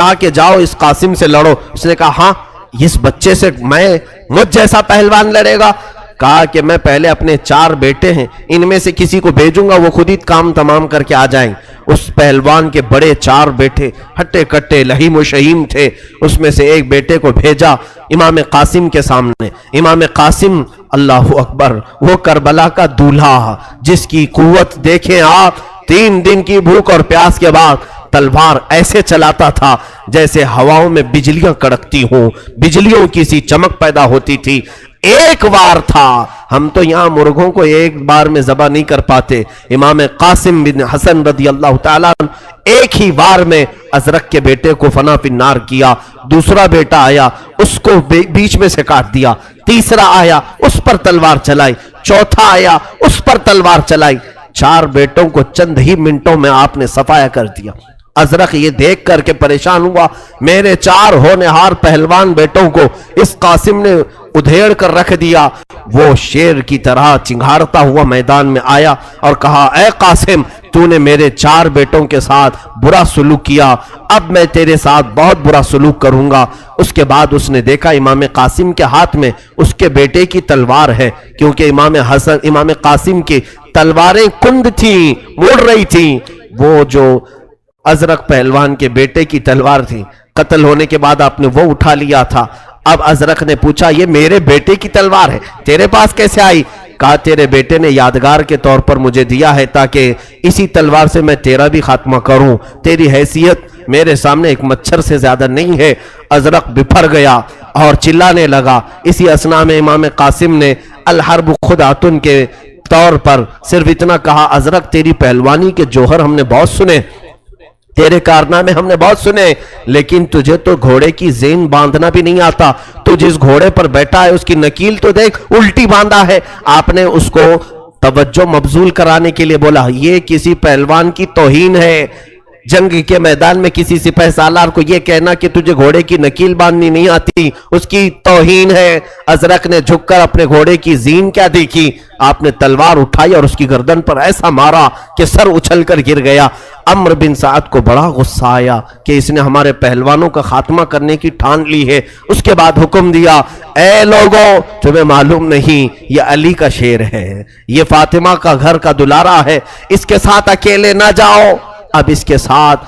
کہا کہ جاؤ اس قاسم سے لڑو. اس نے کہا ہاں اس بچے سے مجھ جیسا پہلوان لڑے گا؟ کہا کہ میں پہلے اپنے 4 بیٹے ہیں ان میں سے کسی کو بھیجوں گا، وہ خود ہی کام تمام کر کے آ جائیں. اس پہلوان کے بڑے 4 بیٹے ہٹے کٹے لہیم و شہیم تھے. اس میں سے ایک بیٹے کو بھیجا امام قاسم کے سامنے. امام قاسم اللہ اکبر، وہ کربلا کا دولہا جس کی قوت دیکھیں آپ، 3 دن کی بھوک اور پیاس کے بعد تلوار ایسے چلاتا تھا جیسے ہواؤں میں بجلیاں کڑکتی ہوں، بجلیوں کی سی چمک پیدا ہوتی تھی. ایک وار تھا، ہم تو یہاں مرغوں کو ایک بار میں ذبح نہیں کر پاتے. امام قاسم بن حسن رضی اللہ تعالیٰ عنہ ایک ہی وار میں ازرق کے بیٹے کو فنا فی النار کیا. دوسرا بیٹا آیا، اس کو بیچ میں سے کاٹ دیا. تیسرا آیا، اس پر تلوار چلائی. چوتھا آیا، اس پر تلوار چلائی. 4 بیٹوں کو چند ہی منٹوں میں آپ نے صفایا کر دیا. ازرق یہ دیکھ کر کے پریشان ہوا، میرے 4 ہونہار پہلوان بیٹوں کو اس قاسم نے ادھیڑ کر رکھ دیا. وہ شیر کی طرح چنگھاڑتا ہوا میدان میں آیا اور کہا اے قاسم، تو نے میرے 4 بیٹوں کے ساتھ برا سلوک کیا، اب میں تیرے ساتھ بہت برا سلوک کروں گا. اس کے بعد اس نے دیکھا امام قاسم کے ہاتھ میں اس کے بیٹے کی تلوار ہے، کیونکہ امام قاسم کی تلواریں کند تھیں، مڑ رہی تھیں. وہ جو ازرق پہلوان کے بیٹے کی تلوار تھی، قتل ہونے کے بعد آپ نے وہ اٹھا لیا تھا. اب ازرق نے پوچھا یہ میرے بیٹے کی تلوار ہے، تیرے پاس کیسے آئی؟ کہا تیرے بیٹے نے یادگار کے طور پر مجھے دیا ہے تاکہ اسی تلوار سے میں تیرا بھی خاتمہ کروں. تیری حیثیت میرے سامنے ایک مچھر سے زیادہ نہیں ہے. ازرق بپھر گیا اور چلانے لگا. اسی اثناء میں امام قاسم نے الحرب خدعۃ کے طور پر صرف اتنا کہا، ازرق تیری پہلوانی کے جوہر ہم نے بہت سنے، تیرے کارنامے ہم نے بہت سنے، لیکن تجھے تو گھوڑے کی زین باندھنا بھی نہیں آتا. تو جس گھوڑے پر بیٹھا ہے اس کی نکیل تو دیکھ، الٹی باندھا ہے. آپ نے اس کو توجہ مبذول کرانے کے لیے بولا یہ کسی پہلوان کی توہین ہے. جنگ کے میدان میں کسی سپہ سالار کو یہ کہنا کہ تجھے گھوڑے کی نکیل باندھنی نہیں آتی، اس کی توہین ہے. ازرق نے جھک کر اپنے گھوڑے کی زین کیا دیکھی، آپ نے تلوار اٹھائی اور اس کی گردن پر ایسا مارا کہ سر اچھل کر گر گیا. عمرو بن سعد کو بڑا غصہ آیا کہ اس نے ہمارے پہلوانوں کا خاتمہ کرنے کی ٹھان لی ہے. اس کے بعد حکم دیا اے لوگوں، تمہیں معلوم نہیں یہ علی کا شیر ہے، یہ فاطمہ کا گھر کا دلارا ہے، اس کے ساتھ اکیلے نہ جاؤ. اب اس کے ساتھ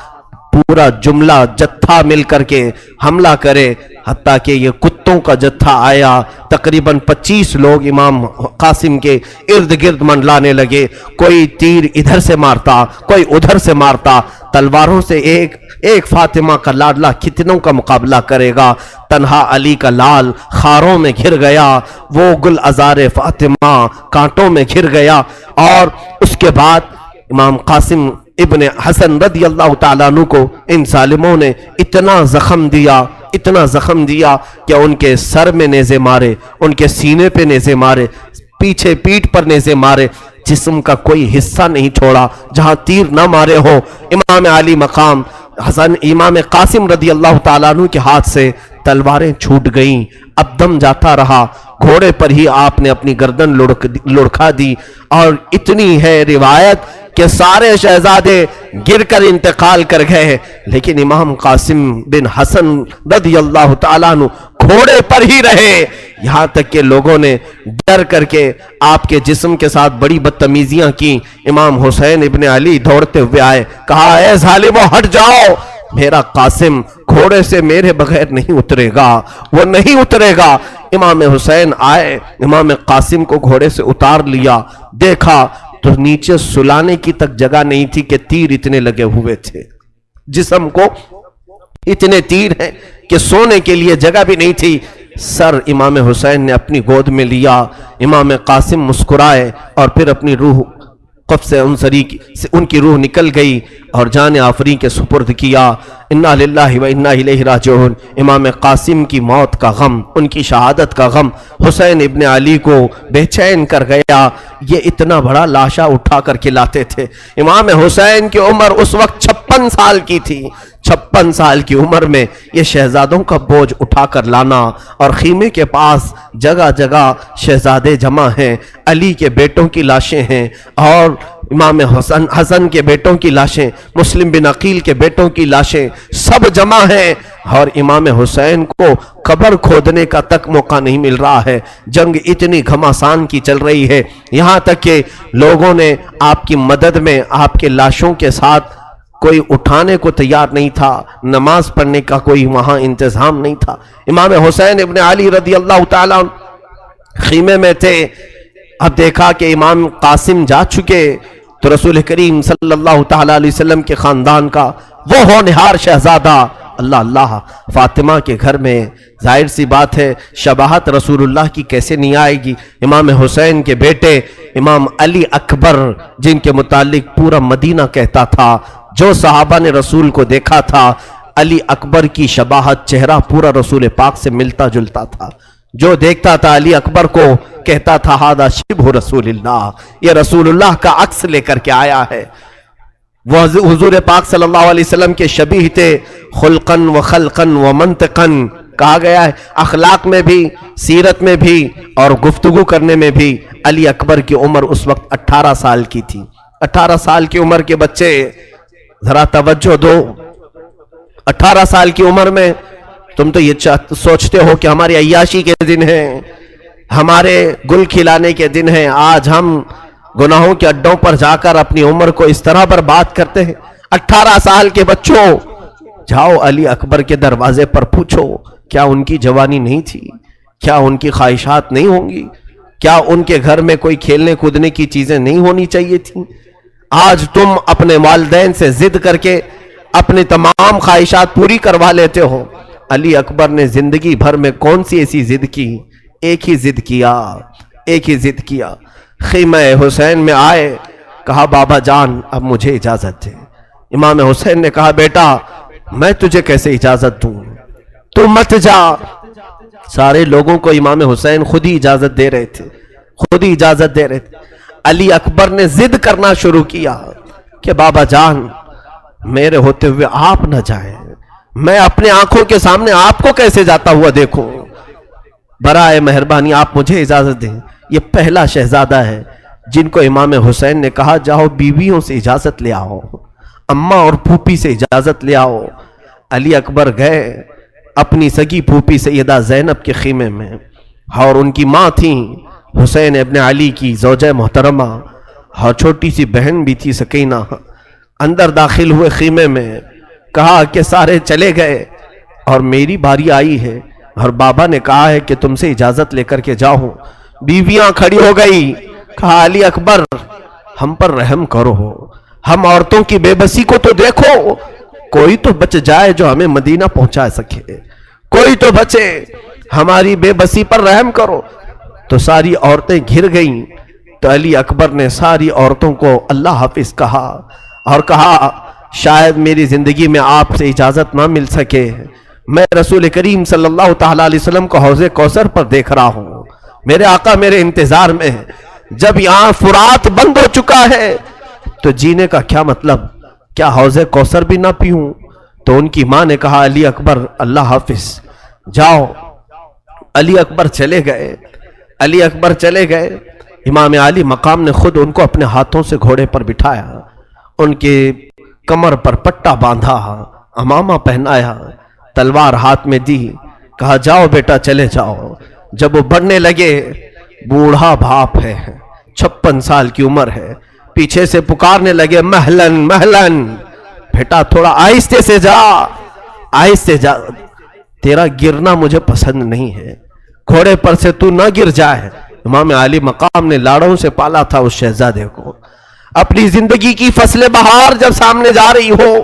پورا جملہ جتھا مل کر کے حملہ کرے. حتیٰ کہ یہ کتوں کا جتھا آیا، تقریباً 25 لوگ امام قاسم کے ارد گرد منڈلانے لگے. کوئی تیر ادھر سے مارتا، کوئی ادھر سے مارتا. تلواروں سے ایک فاطمہ کا لاڈلا کتنوں کا مقابلہ کرے گا. تنہا علی کا لال خاروں میں گھر گیا، وہ گل ازار فاطمہ کانٹوں میں گھر گیا. اور اس کے بعد امام قاسم ابن حسن رضی اللہ تعالیٰ عنہ کو ان ظالموں نے اتنا زخم دیا کہ ان کے سر میں نیزے مارے، ان کے سینے پہ نیزے مارے، پیچھے پیٹھ پر نیزے مارے. جسم کا کوئی حصہ نہیں چھوڑا جہاں تیر نہ مارے ہو. امام علی مقام امام قاسم رضی اللہ تعالیٰ عنہ کے ہاتھ سے تلواریں چھوٹ گئیں. اب دم جاتا رہا. گھوڑے پر ہی آپ نے اپنی گردن لڑکھا دی. اور اتنی ہے روایت کہ سارے شہزادے گر کر انتقال کر گئے، لیکن امام قاسم بن حسن رضی اللہ تعالیٰ عنہ گھوڑے پر ہی رہے. یہاں تک کہ لوگوں نے ڈر کر کے آپ کے جسم کے ساتھ بڑی بدتمیزیاں کی. امام حسین ابن علی دوڑتے ہوئے آئے، کہا اے ظالمو ہٹ جاؤ، میرا قاسم گھوڑے سے میرے بغیر نہیں اترے گا، وہ نہیں اترے گا. امام حسین آئے، امام قاسم کو گھوڑے سے اتار لیا. دیکھا تو نیچے سلانے کی تک جگہ نہیں تھی کہ تیر اتنے لگے ہوئے تھے. جسم کو اتنے تیر ہیں کہ سونے کے لیے جگہ بھی نہیں تھی. سر امام حسین نے اپنی گود میں لیا. امام قاسم مسکرائے اور پھر اپنی روح قف سے ان کی روح نکل گئی اور جان آفری کے سپرد کیا. انا للہ و انا الیہ راجعون. امام قاسم کی موت کا غم، ان کی شہادت کا غم حسین ابن علی کو بے چین کر گیا. یہ اتنا بڑا لاشا اٹھا کر کے لاتے تھے. امام حسین کی عمر اس وقت 56 سال کی تھی. 56 سال کی عمر میں یہ شہزادوں کا بوجھ اٹھا کر لانا، اور خیمے کے پاس جگہ جگہ شہزادے جمع ہیں، علی کے بیٹوں کی لاشیں ہیں، اور امام حسن کے بیٹوں کی لاشیں، مسلم بن عقیل کے بیٹوں کی لاشیں سب جمع ہیں، اور امام حسین کو قبر کھودنے کا تک موقع نہیں مل رہا ہے۔ جنگ اتنی گھمسان کی چل رہی ہے، یہاں تک کہ لوگوں نے آپ کی مدد میں آپ کے لاشوں کے ساتھ کوئی اٹھانے کو تیار نہیں تھا، نماز پڑھنے کا کوئی وہاں انتظام نہیں تھا۔ امام حسین ابن علی رضی اللہ تعالیٰ خیمے میں تھے، اب دیکھا کہ امام قاسم جا چکے، تو رسول کریم صلی اللہ تعالیٰ علیہ وسلم کے خاندان کا وہ ہونہار شہزادہ، اللہ اللہ، فاطمہ کے گھر میں ظاہر سی بات ہے شباہت رسول اللہ کی کیسے نہیں آئے گی۔ امام حسین کے بیٹے امام علی اکبر، جن کے متعلق پورا مدینہ کہتا تھا، جو صحابہ نے رسول کو دیکھا تھا، علی اکبر کی شباہت، چہرہ پورا رسول پاک سے ملتا جلتا تھا۔ جو دیکھتا تھا علی اکبر کو کہتا تھا ہذا شبہ رسول اللہ، یہ رسول اللہ کا عکس لے کر کے آیا ہے۔ وہ حضور پاک صلی اللہ علیہ وسلم کے شبیہ تھے، خلقاً و خلقاً و منطقاً، کہا گیا ہے اخلاق میں بھی، سیرت میں بھی اور گفتگو کرنے میں بھی۔ علی اکبر کی عمر اس وقت 18 سال کی تھی۔ 18 سال کی عمر کے بچے، ذرا توجہ دو، 18 سال کی عمر میں تم تو یہ سوچتے ہو کہ ہماری عیاشی کے دن ہیں، ہمارے گل کھلانے کے دن ہیں، آج ہم گناہوں کے اڈوں پر جا کر اپنی عمر کو اس طرح برباد کرتے ہیں۔ 18 سال کے بچوں، جاؤ علی اکبر کے دروازے پر پوچھو، کیا ان کی جوانی نہیں تھی؟ کیا ان کی خواہشات نہیں ہوں گی؟ کیا ان کے گھر میں کوئی کھیلنے کودنے کی چیزیں نہیں ہونی چاہیے تھیں؟ آج تم اپنے والدین سے ضد کر کے اپنی تمام خواہشات پوری کروا لیتے ہو۔ علی اکبر نے زندگی بھر میں کون سی ایسی ضد کی؟ ایک ہی ضد کیا، خیمہ حسین میں آئے، کہا بابا جان اب مجھے اجازت دے۔ امام حسین نے کہا بیٹا میں تجھے کیسے اجازت دوں، تو مت جا۔ سارے لوگوں کو امام حسین خود ہی اجازت دے رہے تھے، علی اکبر نے ضد کرنا شروع کیا کہ بابا جان میرے ہوتے ہوئے آپ نہ جائیں، میں اپنے آنکھوں کے سامنے آپ کو کیسے جاتا ہوا دیکھوں، برائے مہربانی آپ مجھے اجازت دیں۔ یہ پہلا شہزادہ ہے جن کو امام حسین نے کہا جاؤ بیویوں سے اجازت لے آؤ، اماں اور پھوپھی سے اجازت لے آؤ۔ علی اکبر گئے اپنی سگی پھوپھی سیدہ زینب کے خیمے میں، اور ان کی ماں تھیں حسین ابن علی کی زوجہ محترمہ، اور چھوٹی سی بہن بھی تھی سکینہ۔ اندر داخل ہوئے خیمے میں، کہا کہ سارے چلے گئے اور میری باری آئی ہے، اور بابا نے کہا ہے کہ تم سے اجازت لے کر کے جاؤں۔ بیویاں کھڑی ہو گئی، کہا علی اکبر ہم پر رحم کرو، ہم عورتوں کی بے بسی کو تو دیکھو، کوئی تو بچ جائے جو ہمیں مدینہ پہنچا سکے، کوئی تو بچے، ہماری بے بسی پر رحم کرو۔ تو ساری عورتیں گھر گئیں، تو علی اکبر نے ساری عورتوں کو اللہ حافظ کہا، اور کہا شاید میری زندگی میں آپ سے اجازت نہ مل سکے، میں رسول کریم صلی اللہ تعالیٰ علیہ وسلم کو حوض کوثر پر دیکھ رہا ہوں، میرے آقا میرے انتظار میں ہے، جب یہاں فرات بند ہو چکا ہے تو جینے کا کیا مطلب، کیا حوض کوثر بھی نہ پیوں؟ تو ان کی ماں نے کہا علی اکبر اللہ حافظ جاؤ۔ علی اکبر چلے گئے، امام علی مقام نے خود ان کو اپنے ہاتھوں سے گھوڑے پر بٹھایا، ان کے کمر پر پٹا باندھا، امامہ پہنایا، تلوار ہاتھ میں دی، کہا جاؤ بیٹا چلے جاؤ۔ جب وہ بڑھنے لگے، بوڑھا باپ ہے، 56 سال کی عمر ہے، پیچھے سے پکارنے لگے مہلن مہلن، بیٹا تھوڑا آہستہ سے جا، تیرا گرنا مجھے پسند نہیں ہے، گھوڑے پر سے تو نہ گر جائے۔ امام علی مقام نے لاڑوں سے پالا تھا اس شہزادے کو، اپنی زندگی کی فصل بہار جب سامنے جا رہی ہو،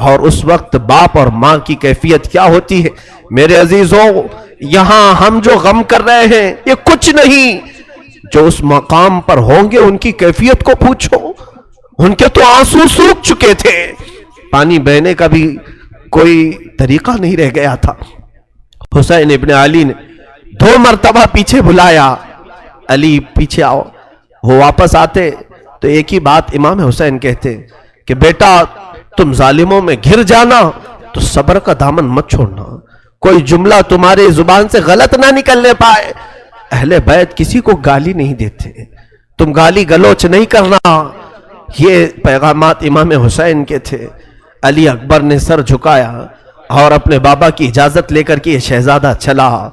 اور اس وقت باپ اور ماں کی کیفیت کیا ہوتی ہے میرے عزیزوں، یہاں ہم جو غم کر رہے ہیں یہ کچھ نہیں، جو اس مقام پر ہوں گے ان کی کیفیت کو پوچھو، ان کے تو آنسو سوکھ چکے تھے، پانی بہنے کا بھی کوئی طریقہ نہیں رہ گیا تھا۔ حسین ابن علی نے 2 مرتبہ پیچھے بلایا، علی پیچھے آؤ، وہ واپس آتے تو ایک ہی بات امام حسین کہتے کہ بیٹا تم ظالموں میں گھر جانا تو صبر کا دامن مت چھوڑنا، کوئی جملہ تمہارے زبان سے غلط نہ نکلنے پائے۔ اہل بیت کسی کو گالی نہیں دیتے، تم گالی گلوچ نہیں کرنا، یہ پیغامات امام حسین کے تھے۔ علی اکبر نے سر جھکایا اور اپنے بابا کی اجازت لے کر کے یہ شہزادہ چلا۔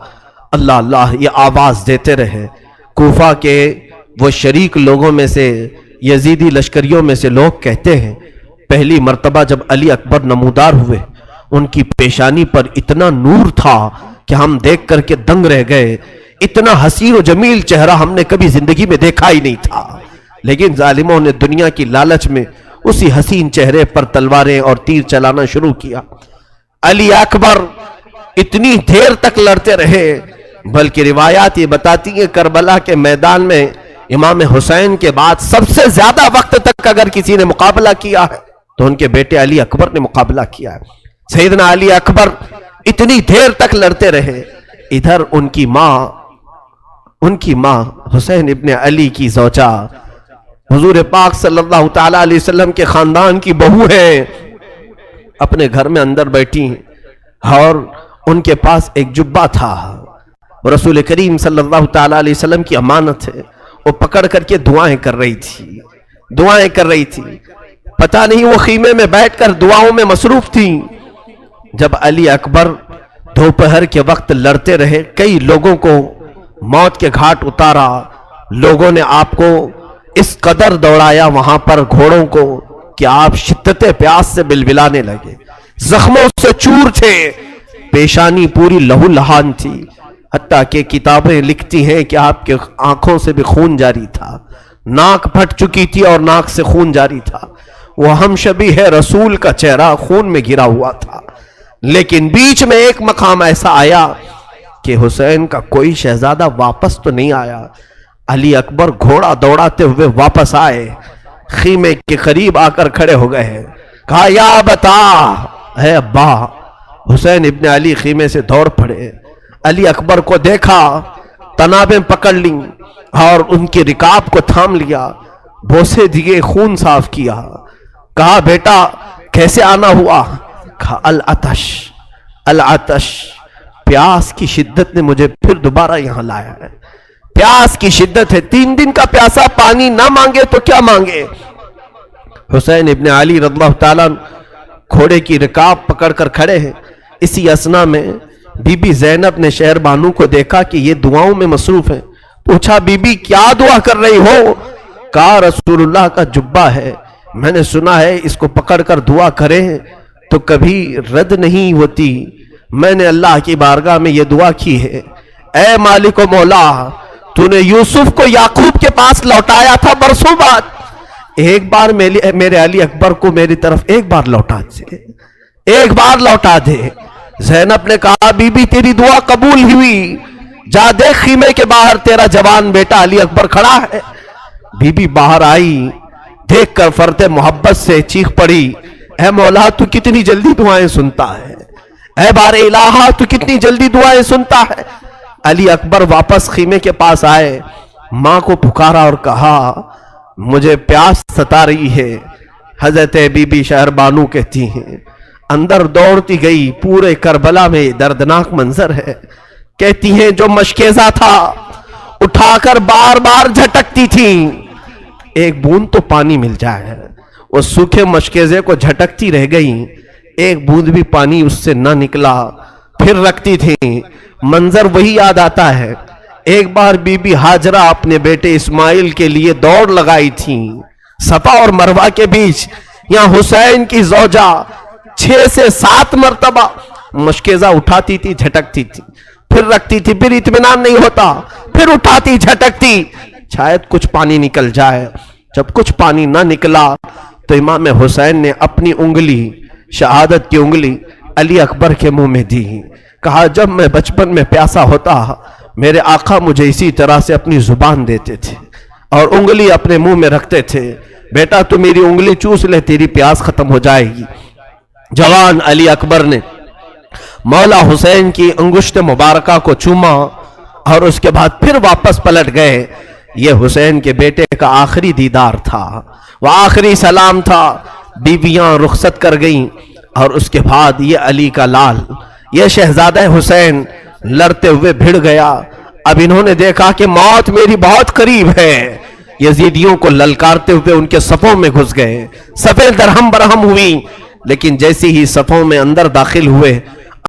اللہ اللہ یہ آواز دیتے رہے۔ کوفہ کے وہ شریک لوگوں میں سے، یزیدی لشکریوں میں سے لوگ کہتے ہیں پہلی مرتبہ جب علی اکبر نمودار ہوئے ان کی پیشانی پر اتنا نور تھا کہ ہم دیکھ کر کے دنگ رہ گئے۔ اتنا حسین و جمیل چہرہ ہم نے کبھی زندگی میں دیکھا ہی نہیں تھا، لیکن ظالموں نے دنیا کی لالچ میں اسی حسین چہرے پر تلواریں اور تیر چلانا شروع کیا۔ علی اکبر اتنی دیر تک لڑتے رہے، بلکہ روایات یہ بتاتی ہیں کربلا کے میدان میں امام حسین کے بعد سب سے زیادہ وقت تک اگر کسی نے مقابلہ کیا ہے تو ان کے بیٹے علی اکبر نے مقابلہ کیا ہے۔ سیدنا علی اکبر اتنی دیر تک لڑتے رہے۔ ادھر ان کی ماں حسین ابن علی کی زوجہ حضور پاک صلی اللہ تعالی علیہ وسلم کے خاندان کی بہو ہیں، اپنے گھر میں اندر بیٹھی ہیں اور ان کے پاس ایک جبہ تھا، رسول کریم صلی اللہ تعالی علیہ وسلم کی امانت ہے، وہ پکڑ کر کے دعائیں کر رہی تھی۔ پتہ نہیں وہ خیمے میں بیٹھ کر دعاؤں میں مصروف تھیں۔ جب علی اکبر دوپہر کے وقت لڑتے رہے، کئی لوگوں کو موت کے گھاٹ اتارا، لوگوں نے آپ کو اس قدر دوڑایا وہاں پر گھوڑوں کو کہ آپ شدت پیاس سے بلبلانے لگے، زخموں سے چور تھے، پیشانی پوری لہو لہان تھی، حتیٰ کہ کتابیں لکھتی ہیں کہ آپ کے آنکھوں سے بھی خون جاری تھا، ناک پھٹ چکی تھی اور ناک سے خون جاری تھا۔ وہ ہم شبیہ رسول کا چہرہ خون میں گرا ہوا تھا، لیکن بیچ میں ایک مقام ایسا آیا کہ حسین کا کوئی شہزادہ واپس تو نہیں آیا۔ علی اکبر گھوڑا دوڑاتے ہوئے واپس آئے، خیمے کے قریب آ کر کھڑے ہو گئے، کہا یا بتا اے ابا۔ حسین ابن علی خیمے سے دوڑ پڑے، علی اکبر کو دیکھا، تنابیں پکڑ لیں اور ان کی رکاب کو تھام لیا، بوسے دیے، خون صاف کیا، کہا بیٹا کیسے آنا ہوا؟ کہا العطش، پیاس کی شدت نے مجھے پھر دوبارہ یہاں لایا ہے، پیاس کی شدت ہے، 3 دن کا پیاسا پانی نہ مانگے تو کیا مانگے۔ حسین ابن علی رضی اللہ تعالیٰ گھوڑے کی رکاب پکڑ کر کھڑے ہیں۔ اسی اثنا میں بی بی زینب نے شہر بانو کو دیکھا کہ یہ دعاؤں میں مصروف ہیں، پوچھا بی بی کیا دعا کر رہی ہو؟ کہا رسول اللہ کا جبہ ہے، میں نے سنا ہے اس کو پکڑ کر دعا کریں تو کبھی رد نہیں ہوتی، میں نے اللہ کی بارگاہ میں یہ دعا کی ہے، اے مالک و مولا، تو نے یوسف کو یعقوب کے پاس لوٹایا تھا برسوں بعد، ایک بار میرے علی اکبر کو میری طرف ایک بار لوٹا دے۔ زینب نے کہا بی بی تیری دعا قبول ہوئی، جا دیکھ خیمے کے باہر تیرا جوان بیٹا علی اکبر کھڑا ہے۔ بی بی باہر آئی، دیکھ کر فرط محبت سے چیخ پڑی، اے مولا تو کتنی جلدی دعائیں سنتا ہے، اے بار الہ تو کتنی جلدی دعائیں سنتا ہے۔ علی اکبر واپس خیمے کے پاس آئے، ماں کو پکارا اور کہا مجھے پیاس ستا رہی ہے۔ حضرت بی بی شہر بانو کہتی ہیں اندر دوڑتی گئی، پورے کربلا میں دردناک منظر ہے، کہتی ہیں جو مشکیزہ تھا اٹھا کر بار بار جھٹکتی تھیں، ایک بوند تو پانی مل جائے، وہ سوکھے مشکیزے کو جھٹکتی رہ گئی، ایک بوند بھی پانی اس سے نہ نکلا، پھر رکھتی تھیں، منظر وہی یاد آتا ہے۔ ایک بار بی بی ہاجرہ اپنے بیٹے اسماعیل کے لیے دوڑ لگائی تھیں صفا اور مروہ کے بیچ، یہاں حسین کی زوجہ 6 سے 7 مرتبہ مشکیزہ اٹھاتی تھی، جھٹکتی تھی، پھر رکھتی تھی، پھر اطمینان نہیں ہوتا، پھر اٹھاتی جھٹکتی، شاید کچھ پانی نکل جائے۔ جب کچھ پانی نہ نکلا تو امام حسین نے اپنی انگلی، شہادت کی انگلی علی اکبر کے منہ میں دی، کہا جب میں بچپن میں پیاسا ہوتا میرے آقا مجھے اسی طرح سے اپنی زبان دیتے تھے اور انگلی اپنے منہ میں رکھتے تھے، بیٹا تو میری انگلی چوس لے تیری پیاس ختم ہو جائے گی۔ جوان علی اکبر نے مولا حسین کی انگشت مبارکہ کو چوما اور اس کے بعد پھر واپس پلٹ گئے۔ یہ حسین کے بیٹے کا آخری دیدار تھا، وہ آخری سلام تھا، بیویاں رخصت کر گئیں اور اس کے بعد یہ علی کا لال، یہ شہزادہ حسین لڑتے ہوئے بھڑ گیا۔ اب انہوں نے دیکھا کہ موت میری بہت قریب ہے، یزیدیوں کو للکارتے ہوئے ان کے صفوں میں گھس گئے، صفیں درہم برہم ہوئی، لیکن جیسے ہی صفوں میں اندر داخل ہوئے